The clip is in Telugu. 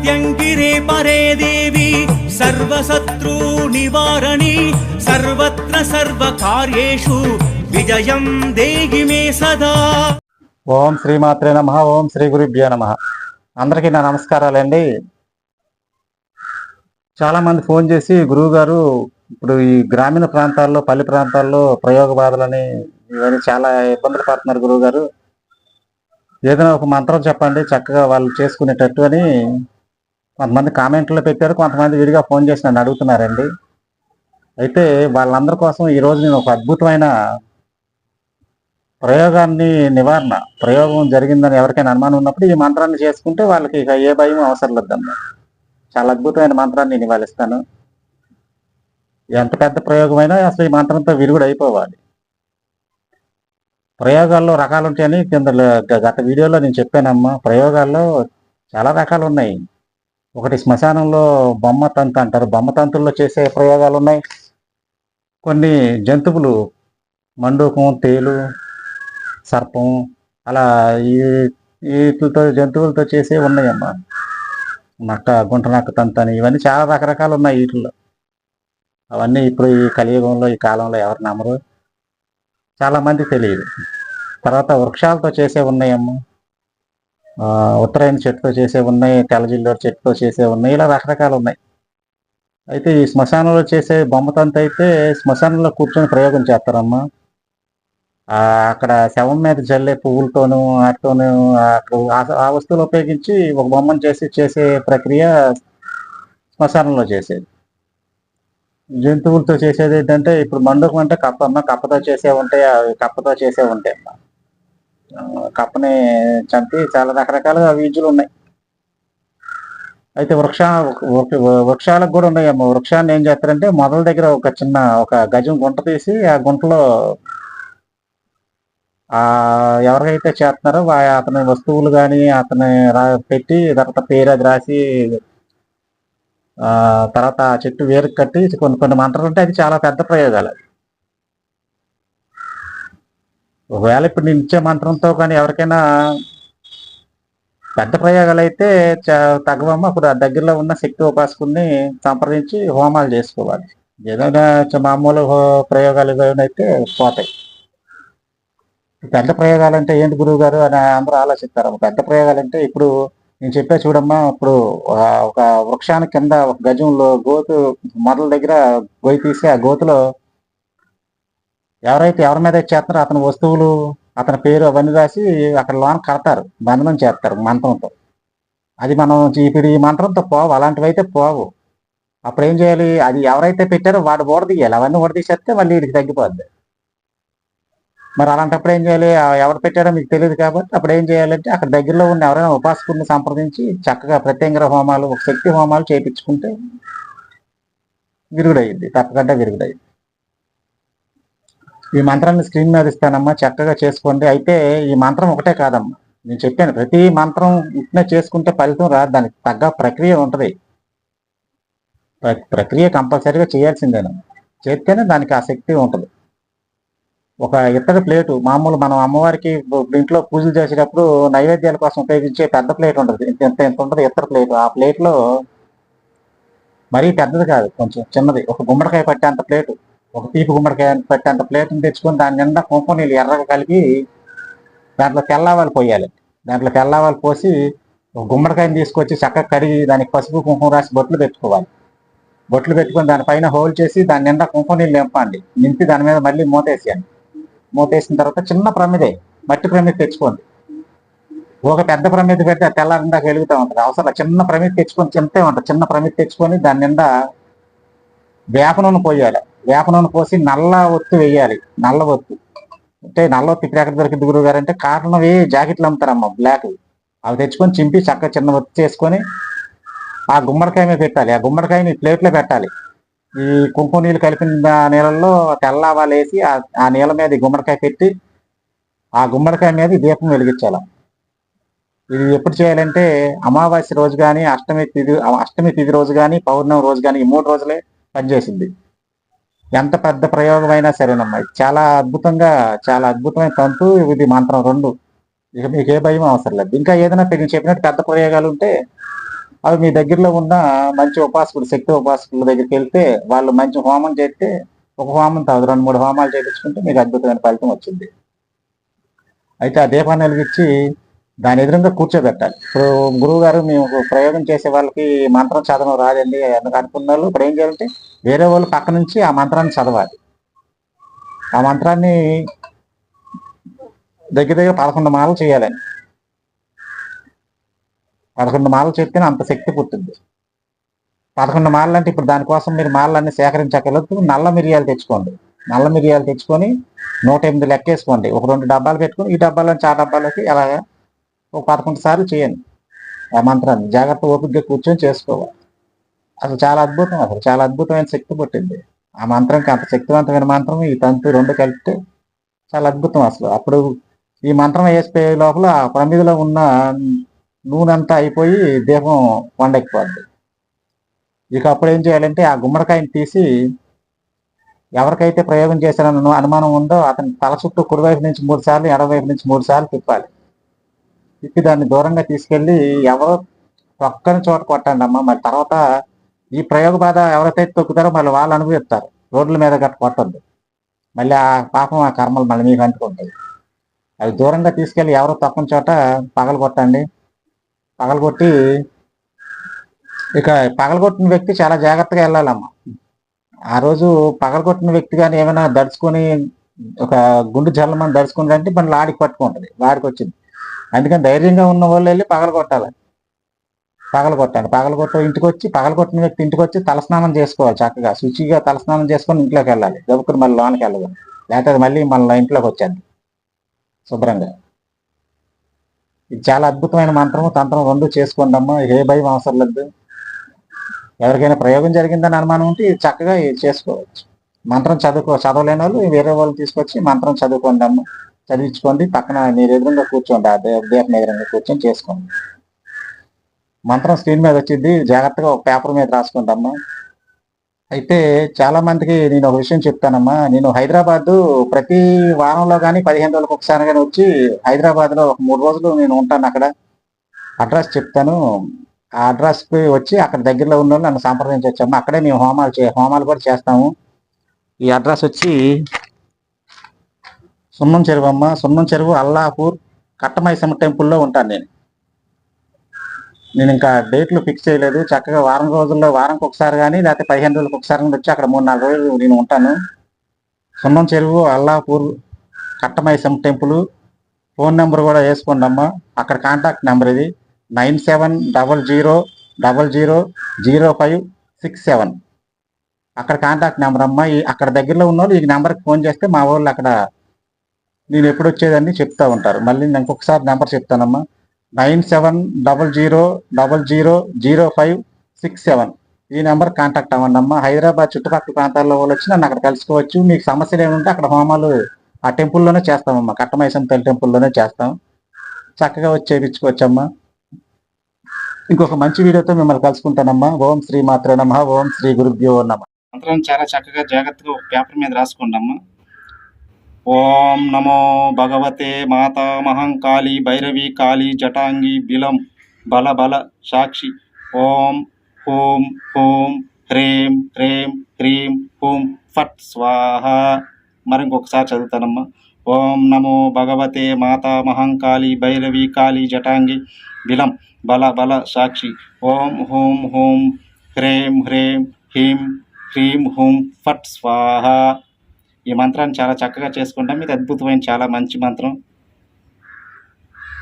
प्रत्यङ्गिरे परे देवी सर्वशत्रु निवारणी सर्वत्र सर्वकार्येषु विजयं देहि मे सदा। ఓం శ్రీమాత్రే నమః. ఓం శ్రీ గురుభ్యో నమః. అందరికీ నా నమస్కారాలండి. చాలా మంది ఫోన్ చేసి గురువు గారు ఇప్పుడు ఈ గ్రామీణ ప్రాంతాల్లో పల్లె ప్రాంతాల్లో ప్రయోగ బాధలని ఇవన్నీ చాలా ఇబ్బందులు పడుతున్నారు గురువు గారు, ఏదైనా ఒక మంత్రం చెప్పండి చక్కగా వాళ్ళు చేసుకునేటట్టు అని కొంతమంది కామెంట్లో పెట్టారు, కొంతమంది విడిగా ఫోన్ చేసి నన్ను అడుగుతున్నారండి. అయితే వాళ్ళందరి కోసం ఈరోజు నేను ఒక అద్భుతమైన ప్రయోగం జరిగిందని ఎవరికైనా అనుమానం ఉన్నప్పుడు ఈ మంత్రాన్ని చేసుకుంటే వాళ్ళకి ఇక ఏ భయం అవసరం లేదమ్మా. చాలా అద్భుతమైన మంత్రాన్ని నేను ఇవాళ ఇస్తాను. ఎంత పెద్ద ప్రయోగమైనా అసలు ఈ మంత్రంతో విరుగుడు అయిపోవాలి. ప్రయోగాల్లో రకాలు ఉంటాయని కింద గత వీడియోలో నేను చెప్పానమ్మా. ప్రయోగాల్లో చాలా రకాలు ఉన్నాయి. ఒకటి శ్మశానంలో బొమ్మ తంతు అంటారు, బొమ్మ తంతుల్లో చేసే ప్రయోగాలు ఉన్నాయి. కొన్ని జంతువులు మండూకం, తేలు, సర్పం అలా వీటితో జంతువులతో చేసే ఉన్నాయమ్మా. నక్క, గుంట నక్క తంతు అని ఇవన్నీ చాలా రకరకాలు ఉన్నాయి వీటిల్లో. అవన్నీ ఇప్పుడు ఈ కలియుగంలో ఈ కాలంలో ఎవరు నమ్మరు, చాలా మంది తెలియదు. తర్వాత వృక్షాలతో చేసే ఉన్నాయమ్మా, ఉత్తరాయణ చెట్టుతో చేసే ఉన్నాయి, తెల్లజిల్లోడు చెట్టుతో చేసే ఉన్నాయి, ఇలా రకరకాలు ఉన్నాయి. అయితే ఈ శ్మశానంలో చేసే బొమ్మ తంతు అయితే శ్మశానంలో కూర్చొని ప్రయోగం చేస్తారమ్మా. అక్కడ శవం మీద జల్లే పువ్వులతోనూ వాటితోనూ ఆ వస్తువులు ఉపయోగించి ఒక బొమ్మను చేసే ప్రక్రియ శ్మశానంలో చేసేది. జంతువులతో చేసేది ఏంటంటే ఇప్పుడు మండూకం అంటే కప్పతో చేసే ఉంటాయి, అవి కప్పతో చేసే ఉంటాయి అమ్మా. కప్పని చంపి చాలా రకరకాలుగా వీజులు ఉన్నాయి. అయితే వృక్షాలకు కూడా ఉన్నాయమ్మా. వృక్షాన్ని ఏం చేస్తారంటే మొదల దగ్గర ఒక గజం గుంట తీసి ఆ గుంటలో ఎవరికైతే చేస్తున్నారో అతని వస్తువులు కానీ అతని పెట్టి తర్వాత పేరు అది రాసి తర్వాత ఆ చెట్టు వేరుకు కట్టి కొన్ని మంత్రాలు ఉంటే అది చాలా పెద్ద ప్రయోగాలు. ఒకవేళ ఇప్పుడు నేను ఇచ్చే మంత్రంతో కానీ ఎవరికైనా పెద్ద ప్రయోగాలు అయితే తగ్గవమ్మ. అప్పుడు ఆ దగ్గరలో ఉన్న శక్తి ఉపాసకుని సంప్రదించి హోమాలు చేసుకోవాలి. ఏదైనా మామూలు ప్రయోగాలు ఏమైనా అయితే పోతాయి. పెద్ద ప్రయోగాలు అంటే ఏంటి గురువు గారు అని అందరూ ఆలోచిస్తారు. పెద్ద ప్రయోగాలు అంటే ఇప్పుడు నేను చెప్పే చూడమ్మా, ఇప్పుడు ఒక వృక్షానికి కింద ఒక గజంలో గోతు మొదల దగ్గర గొయ్యి తీసి ఆ గోతులో ఎవరి మీద చేస్తున్నారో అతని వస్తువులు అతని పేరు అవన్నీ రాసి అక్కడ లోన కడతారు, బంధనం చేస్తారు మంత్రంతో. అది మనం ఇప్పుడు ఈ మంత్రంతో పోవు, అలాంటివి అయితే పోవు. అప్పుడు ఏం చేయాలి, అది ఎవరైతే పెట్టారో వాడు ఓడదీయాలి. అవన్నీ ఓడదీసేస్తే మళ్ళీ వీడికి తగ్గిపోద్ది. మరి అలాంటప్పుడు ఏం చేయాలి, ఎవరు పెట్టారో మీకు తెలియదు కాబట్టి అప్పుడు ఏం చేయాలంటే అక్కడ దగ్గరలో ఉన్న ఎవరైనా ఉపాసకుడిని సంప్రదించి చక్కగా ప్రత్యంగర హోమాలు, ఒక శక్తి హోమాలు చేయించుకుంటే విరుగుడయ్యింది, తప్పకుండా విరుగుడయ్యింది. ఈ మంత్రాన్ని స్క్రీన్ మీద ఇస్తానమ్మా, చక్కగా చేసుకోండి. అయితే ఈ మంత్రం ఒకటే కాదమ్మా, నేను చెప్పాను ప్రతి మంత్రం ఇట్లా చేసుకుంటే ఫలితం రాదు, దానికి తగ్గ ప్రక్రియ ఉంటుంది. ప్రక్రియ కంపల్సరీగా చేయాల్సిందేనమ్మా, చేస్తేనే దానికి ఆ శక్తి ఉంటుంది. ఒక ఇత్తడి ప్లేటు, మామూలు మనం అమ్మవారికి ఇంట్లో పూజలు చేసేటప్పుడు నైవేద్యాల కోసం ఉపయోగించే పెద్ద ప్లేట్ ఉంటుంది, ఎంత ఉంటుంది ఇత్తడి ప్లేటు. ఆ ప్లేట్లో మరీ పెద్దది కాదు, కొంచెం చిన్నది, ఒక గుమ్మడికాయ పట్టేంత ప్లేటు, ఒక తీపి గుమ్మడికాయ పట్టేంత ప్లేటుని తెచ్చుకొని దాని నిండా కుంకుమ నీళ్ళు ఎర్రగా కలిపి దాంట్లో తెల్లవాలు పోయాలి. దాంట్లో తెల్లవాలు పోసి ఒక గుమ్మడికాయని తీసుకొచ్చి చక్కగా కడిగి దానికి పసుపు కుంకుమ రాసి బొట్లు పెట్టుకోవాలి. బొట్లు పెట్టుకొని దానిపైన హోల్ చేసి దాని నిండా కుంకుమ నీళ్ళు నింపండి. నింపి దాని మీద మళ్ళీ మూతేసేయండి. మూతేసిన తర్వాత చిన్న ప్రమిదే, మట్టి ప్రమిద తెచ్చుకోండి. ఒక పెద్ద ప్రమిద పెడితే ఆ తెల్ల నిండా వెలుగుతూ ఉంటుంది. అవసరం చిన్న ప్రమిద తెచ్చుకొని తింటే ఉంటుంది. చిన్న ప్రమిద తెచ్చుకొని దాని నిండా వేప నూనె పోయాలి. వేప నూనె పోసి నల్ల ఒత్తు వేయాలి. నల్ల ఒత్తు అంటే నల్ల ఒత్తు ఇక్కడ ఎక్కడ దొరికింది గురువు గారు అంటే కారణవి జాకెట్లు అమ్ముతారమ్మా, బ్లాక్. అవి తెచ్చుకొని చింపి చక్కగా చిన్న ఒత్తు చేసుకొని ఆ గుమ్మడికాయ మీద పెట్టాలి. ఆ గుమ్మడికాయని ప్లేట్లో పెట్టాలి. ఈ కుంకుమ నీళ్ళు కలిపిన నీళ్ళల్లో తెల్లవాలు వేసి ఆ నీళ్ళ మీద గుమ్మడికాయ పెట్టి ఆ గుమ్మడికాయ మీద దీపం వెలిగించాలి. ఇది ఎప్పుడు చేయాలంటే అమావాస్య రోజు కానీ అష్టమి తిథి రోజు కానీ పౌర్ణమి రోజు కానీ ఈ 3 రోజులే పనిచేసింది. ఎంత పెద్ద ప్రయోగమైనా సరేనమ్మా, చాలా అద్భుతమైన తంతు ఇది మంత్రం 2. ఇక మీకు ఏ భయం అవసరం లేదు. ఇంకా ఏదైనా నేను చెప్పినట్టు పెద్ద ప్రయోగాలు ఉంటే అవి మీ దగ్గరలో ఉన్న మంచి ఉపాసకుడు, శక్తి ఉపాసకుల దగ్గరికి వెళ్తే వాళ్ళు మంచి హోమం చేస్తే ఒక హోమం కాదు 2-3 హోమాలు చేయించుకుంటే మీకు అద్భుతమైన ఫలితం వచ్చింది. అయితే ఆ దీపాన్ని వెలిగించి దాని ఎదురుగా కూర్చోబెట్టాలి. ఇప్పుడు గురువు గారు మేము ప్రయోగం చేసే వాళ్ళకి మంత్రం చదవడం రాదండి అనుకున్న వాళ్ళు ఇప్పుడు ఏం చేయాలంటే వేరే వాళ్ళు పక్క నుంచి ఆ మంత్రాన్ని చదవాలి. ఆ మంత్రాన్ని దగ్గర దగ్గర 11 మాలలు చేయాలండి. 11 మాలలు చెప్తేనే అంత శక్తి పుట్టింది. 11 మాలలు అంటే ఇప్పుడు దానికోసం మీరు మాలలన్నీ సేకరించగలదు. నల్ల మిరియాలు తెచ్చుకోండి. నల్ల మిరియాలు తెచ్చుకొని 108 లెక్కేసుకోండి. ఒక 2 డబ్బాలు పెట్టుకొని ఈ డబ్బాలోంచి ఆ డబ్బాలోకి అలాగా ఒక 11 సార్లు చేయండి. ఆ మంత్రాన్ని జాగ్రత్త ఓపికగా కూర్చొని చేసుకోవాలి. అసలు చాలా అద్భుతం, అసలు చాలా అద్భుతమైన శక్తి పుట్టింది. ఆ మంత్రంకి అంత శక్తివంతమైన మంత్రం ఈ తంతు 2 కలిపితే చాలా అద్భుతం అసలు. అప్పుడు ఈ మంత్రం వేసిపోయే లోపల ఆ ప్రమిదిలో ఉన్న నూనె అంతా అయిపోయి దీపం వండెక్కిపోద్ది. ఇక అప్పుడు ఏం చేయాలంటే ఆ గుమ్మడికాయని తీసి ఎవరికైతే ప్రయోగం చేశారన్న అనుమానం ఉందో అతని తల చుట్టూ కుడివైపు నుంచి 3 సార్లు, ఎడవైపు నుంచి 3 సార్లు తిప్పాలి. తిప్పి దాన్ని దూరంగా తీసుకెళ్లి ఎవరో తొక్కని చోట కొట్టండి అమ్మ. మరి తర్వాత ఈ ప్రయోగ బాధ ఎవరైతే తొక్కుతారో మళ్ళీ వాళ్ళు అనుభవిస్తారు. రోడ్ల మీద గట్ట కొట్టద్దు. మళ్ళీ ఆ పాపం ఆ కర్మలు మళ్ళీ మీకు అంటుకుంటాయి. అవి దూరంగా తీసుకెళ్లి ఎవరో తొక్కని చోట పగలగొట్టండి. పగలగొట్టి ఇక పగలగొట్టిన వ్యక్తి చాలా జాగ్రత్తగా వెళ్ళాలమ్మా. ఆ రోజు పగలగొట్టిన వ్యక్తి కానీ ఏమైనా దడుచుకొని ఒక గుండు జల్లమని దడుచుకుని అంటే మన లాడికి పట్టుకుంటుంది, లాడికి వచ్చింది. అందుకని ధైర్యంగా ఉన్న వాళ్ళు వెళ్ళి పగలగొట్టాలి. పగలగొట్ట ఇంటికి వచ్చి పగలగొట్టిన వ్యక్తి ఇంటికి వచ్చి తలస్నానం చేసుకోవాలి. చక్కగా శుచిగా తలస్నానం చేసుకొని ఇంట్లోకి వెళ్ళాలి. గబుకుని మళ్ళీ లోనికి వెళ్ళదు, లేకపోతే మళ్ళీ మన ఇంట్లోకి వచ్చేది శుభ్రంగా. ఇది చాలా అద్భుతమైన మంత్రము తంత్రం 2 చేసుకోండి అమ్మా. ఏ భయం అవసరం లేదు. ఎవరికైనా ప్రయోగం జరిగిందని అనుమానం ఉంటే ఇది చక్కగా చేసుకోవచ్చు. మంత్రం చదవలేని వాళ్ళు వేరే వాళ్ళు తీసుకొచ్చి మంత్రం చదువుకోండి అమ్మ, చదివించుకోండి. పక్కన మీరు ఎదురుగా కూర్చోండి, ఆ దీపం ఎదురుగా కూర్చొని చేసుకోండి. మంత్రం స్క్రీన్ మీద వచ్చింది, జాగ్రత్తగా ఒక పేపర్ మీద రాసుకోండి అమ్మా. అయితే చాలా మందికి నేను ఒక విషయం చెప్తానమ్మా. నేను హైదరాబాద్ ప్రతి వారంలో కానీ 15 రోజులకు ఒకసారి కానీ వచ్చి హైదరాబాద్లో ఒక 3 రోజులు నేను ఉంటాను. అక్కడ అడ్రస్ చెప్తాను. ఆ అడ్రస్కి వచ్చి అక్కడ దగ్గరలో ఉన్న వాళ్ళు నన్ను సంప్రదించవచ్చమ్మా. అక్కడే మేము హోమాలు కూడా చేస్తాము. ఈ అడ్రస్ వచ్చి సున్నం చెరువు అమ్మ. సున్నం చెరువు అల్లాపూర్ కట్టమైసమ్మ టెంపుల్లో ఉంటాను నేను ఇంకా డేట్లు ఫిక్స్ చేయలేదు. చక్కగా వారం రోజుల్లో వారంకి ఒకసారి కానీ లేకపోతే 15 రోజులకు ఒకసారి వచ్చి అక్కడ 3-4 రోజులు నేను ఉంటాను. సున్నం చెరువు Allapur Katta Maisamma temple. Phone number కూడా వేసుకోండి అమ్మా. అక్కడ కాంటాక్ట్ నెంబర్ ఇది 9700000567. అక్కడ కాంటాక్ట్ నెంబర్ అమ్మా. అక్కడ దగ్గరలో ఉన్న వాళ్ళు ఈ నెంబర్కి ఫోన్ చేస్తే మా వాళ్ళు అక్కడ నేను ఎప్పుడు వచ్చేదాన్ని చెప్తా ఉంటారు. మళ్ళీ నేను ఇంకొకసారి నెంబర్ చెప్తానమ్మా. 9700000567. ఈ నెంబర్ కాంటాక్ట్ అవ్వండి అమ్మా. హైదరాబాద్ చుట్టుపక్కల ప్రాంతాల్లో వాళ్ళు వచ్చి నన్ను అక్కడ కలుసుకోవచ్చు. మీకు సమస్యలు ఏమంటే అక్కడ హోమాలు ఆ టెంపుల్లోనే చేస్తామమ్మా. కట్టమైసమ్మ తల్లి టెంపుల్లోనే చేస్తాం. చక్కగా వచ్చి చేయించుకోవచ్చమ్మా. ఇంకొక మంచి వీడియోతో మిమ్మల్ని కలుసుకుంటానమ్మా. ఓం శ్రీ మాత్రే నమః. ఓం శ్రీ గురుభ్యో నమః. మంత్రం చాలా చక్కగా జాగ్రత్తగా ఒక పేపర్ మీద రాసుకోండి అమ్మా. ఓం నమో భగవతే మాతా మహంకాళి భైరవి కాళి జటాంగి బిలం బల బల సాక్షి ఓం హూం హూం హ్రీం హ్రీం హ్రీం హూం ఫట్ స్వాహ. మరి ఇంకొకసారి చదువుతానమ్మా. ఓం నమో భగవతే మాతా మహంకాళి భైరవి కాళి జటాంగి బిలం బల బల సాక్షి ఓం హూం హూం హ్రీం హ్రీం హ్రీం హ్రీం హూం ఫట్ స్వాహ. ఈ మంత్రాన్ని చాలా చక్కగా చేసుకుంటాం. ఇది అద్భుతమైన చాలా మంచి మంత్రం.